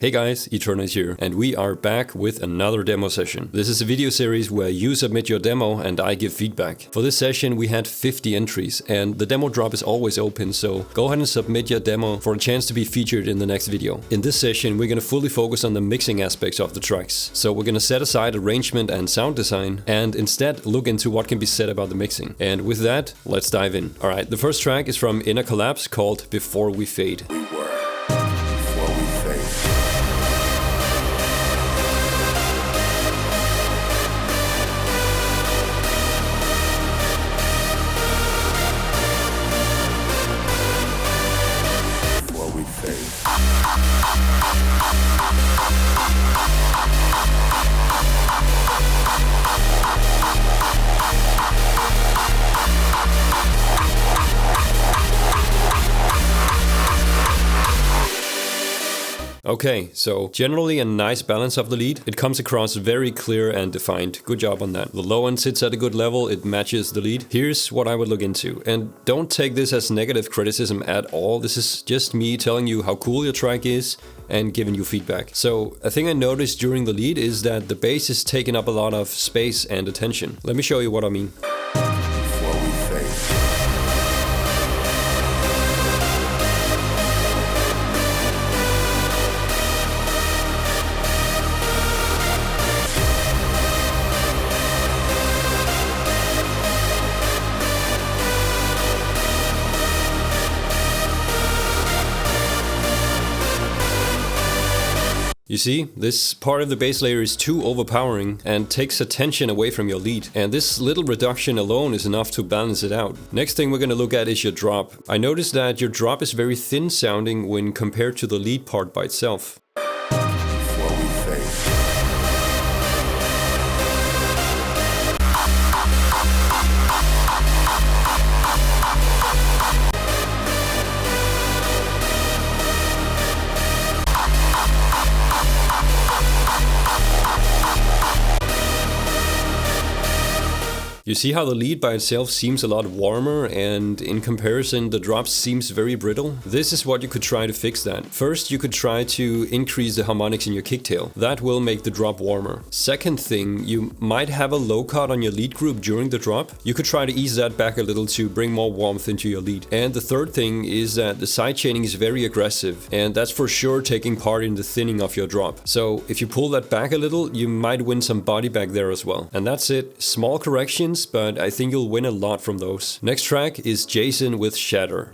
Hey guys, Eternize here, and we are back with another demo session. This is a video series where you submit your demo and I give feedback. For this session we had 50 entries, and the demo drop is always open, so go ahead and submit your demo for a chance to be featured in the next video. In this session we're going to fully focus on the mixing aspects of the tracks. So we're going to set aside arrangement and sound design, and instead look into what can be said about the mixing. And with that, let's dive in. Alright, the first track is from Inner Collapse called Before We Fade. Okay, so generally a nice balance of the lead. It comes across very clear and defined. Good job on that. The low end sits at a good level, it matches the lead. Here's what I would look into. And don't take this as negative criticism at all. This is just me telling you how cool your track is and giving you feedback. So a thing I noticed during the lead is that the bass is taking up a lot of space and attention. Let me show you what I mean. You see, this part of the bass layer is too overpowering and takes attention away from your lead, and this little reduction alone is enough to balance it out. Next thing we're going to look at is your drop. I noticed that your drop is very thin sounding when compared to the lead part by itself. You see how the lead by itself seems a lot warmer, and in comparison the drop seems very brittle? This is what you could try to fix that. First, you could try to increase the harmonics in your kicktail. That will make the drop warmer. Second thing, you might have a low cut on your lead group during the drop. You could try to ease that back a little to bring more warmth into your lead. And the third thing is that the sidechaining is very aggressive, and that's for sure taking part in the thinning of your drop. So if you pull that back a little, you might win some body back there as well. And that's it. Small corrections, but I think you'll win a lot from those. Next track is JZON with Shatter.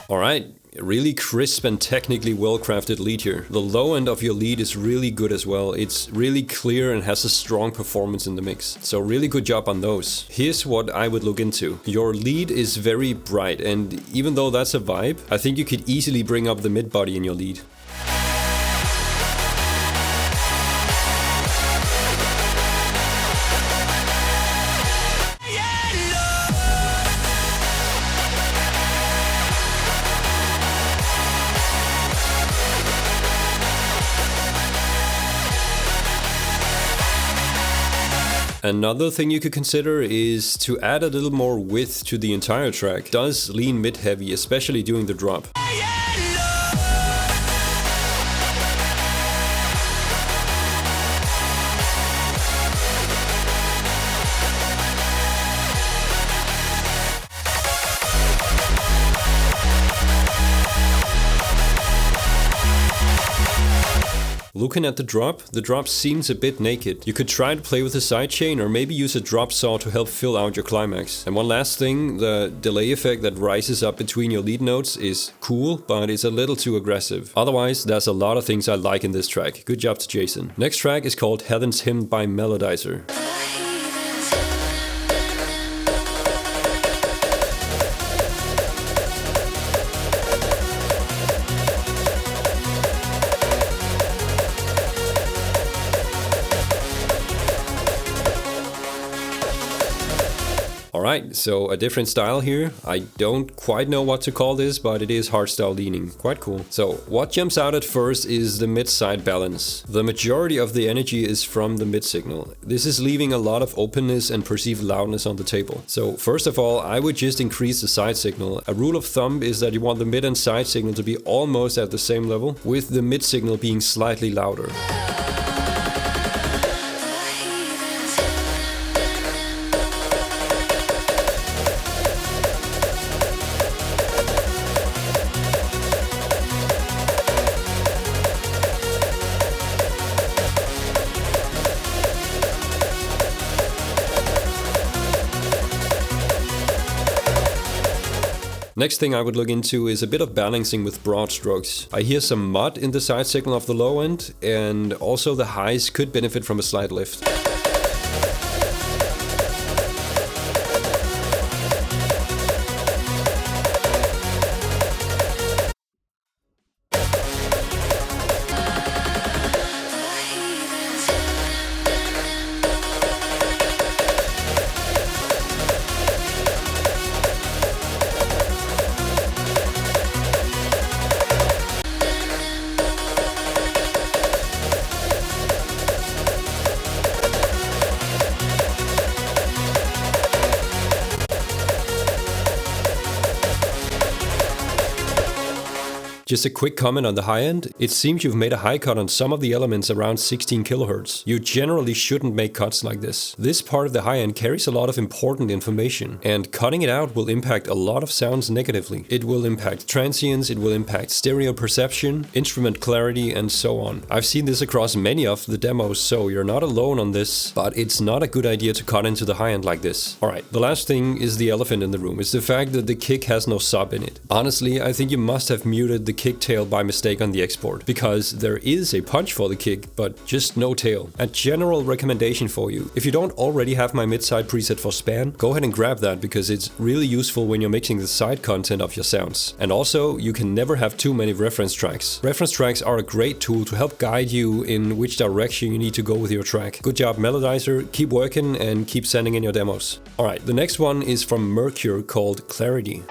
Alright, really crisp and technically well-crafted lead here. The low end of your lead is really good as well. It's really clear and has a strong performance in the mix. So really good job on those. Here's what I would look into. Your lead is very bright, and even though that's a vibe, I think you could easily bring up the mid body in your lead. Another thing you could consider is to add a little more width to the entire track. It does lean mid-heavy, especially during the drop. Looking at the drop seems a bit naked. You could try to play with a sidechain or maybe use a drop saw to help fill out your climax. And one last thing, the delay effect that rises up between your lead notes is cool, but it's a little too aggressive. Otherwise, there's a lot of things I like in this track. Good job to JZON. Next track is called Heaven's Hymn by Melodizer. Alright, so a different style here. I don't quite know what to call this, but it is hardstyle leaning. Quite cool. So what jumps out at first is the mid-side balance. The majority of the energy is from the mid signal. This is leaving a lot of openness and perceived loudness on the table. So first of all, I would just increase the side signal. A rule of thumb is that you want the mid and side signal to be almost at the same level, with the mid signal being slightly louder. Next thing I would look into is a bit of balancing with broad strokes. I hear some mud in the side signal of the low end, and also the highs could benefit from a slight lift. Just a quick comment on the high end. It seems you've made a high cut on some of the elements around 16 kHz. You generally shouldn't make cuts like this. This part of the high end carries a lot of important information, and cutting it out will impact a lot of sounds negatively. It will impact transients, it will impact stereo perception, instrument clarity, and so on. I've seen this across many of the demos, so you're not alone on this, but it's not a good idea to cut into the high end like this. Alright, the last thing is the elephant in the room. It's the fact that the kick has no sub in it. Honestly, I think you must have muted the kick tail by mistake on the export, because there is a punch for the kick, but just no tail. A general recommendation for you: if you don't already have my mid-side preset for span, go ahead and grab that, because it's really useful when you're mixing the side content of your sounds. And also, you can never have too many reference tracks. Reference tracks are a great tool to help guide you in which direction you need to go with your track. Good job, Melodizer. Keep working and keep sending in your demos. Alright, the next one is from Mercure called Clarity.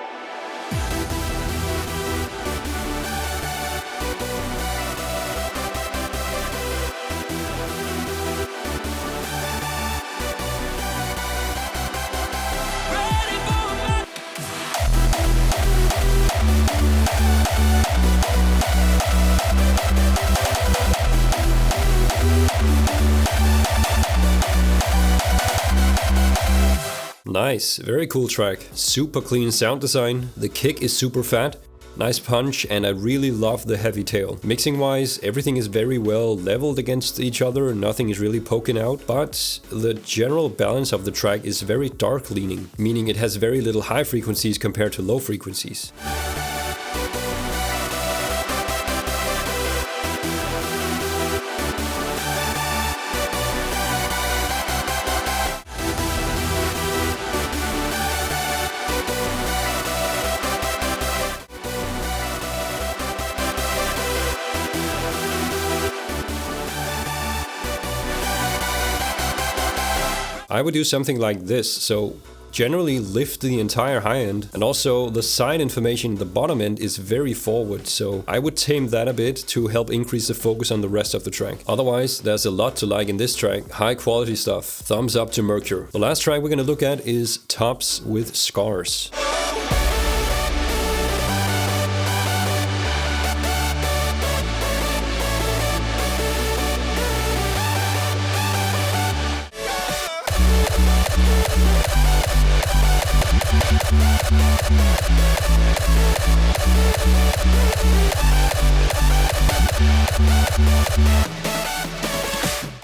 Nice, very cool track. Super clean sound design. The kick is super fat. Nice punch, and I really love the heavy tail. Mixing wise, everything is very well leveled against each other, nothing is really poking out, but the general balance of the track is very dark leaning, meaning it has very little high frequencies compared to low frequencies. I would do something like this, so generally lift the entire high end, and also the side information in the bottom end is very forward, so I would tame that a bit to help increase the focus on the rest of the track. Otherwise, there's a lot to like in this track, high quality stuff. Thumbs up to Mercure. The last track we're gonna look at is TOBZ with Scars.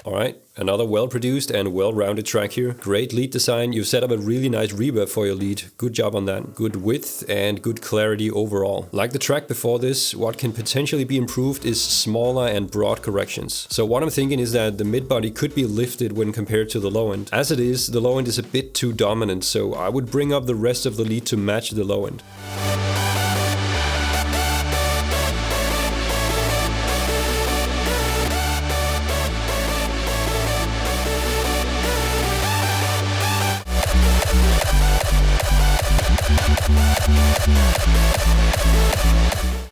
Alright, another well-produced and well-rounded track here. Great lead design. You've set up a really nice reverb for your lead. Good job on that. Good width and good clarity overall. Like the track before this, what can potentially be improved is smaller and broad corrections. So what I'm thinking is that the mid-body could be lifted when compared to the low end. As it is, the low end is a bit too dominant, so I would bring up the rest of the lead to match the low end.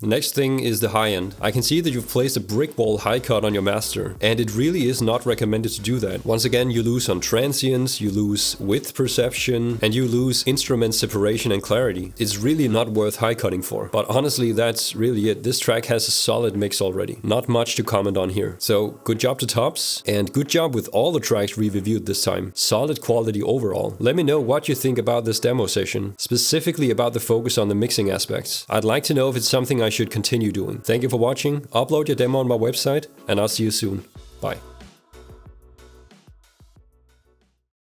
Next thing is the high end. I can see that you've placed a brick wall high cut on your master, and it really is not recommended to do that. Once again, you lose on transients, you lose width perception, and you lose instrument separation and clarity. It's really not worth high cutting for. But honestly, that's really it. This track has a solid mix already. Not much to comment on here. So good job to TOBZ, and good job with all the tracks we reviewed this time. Solid quality overall. Let me know what you think about this demo session, specifically about the focus on the mixing aspects. I'd like to know if it's something I should continue doing. Thank you for watching. Upload your demo on my website, and I'll see you soon. Bye.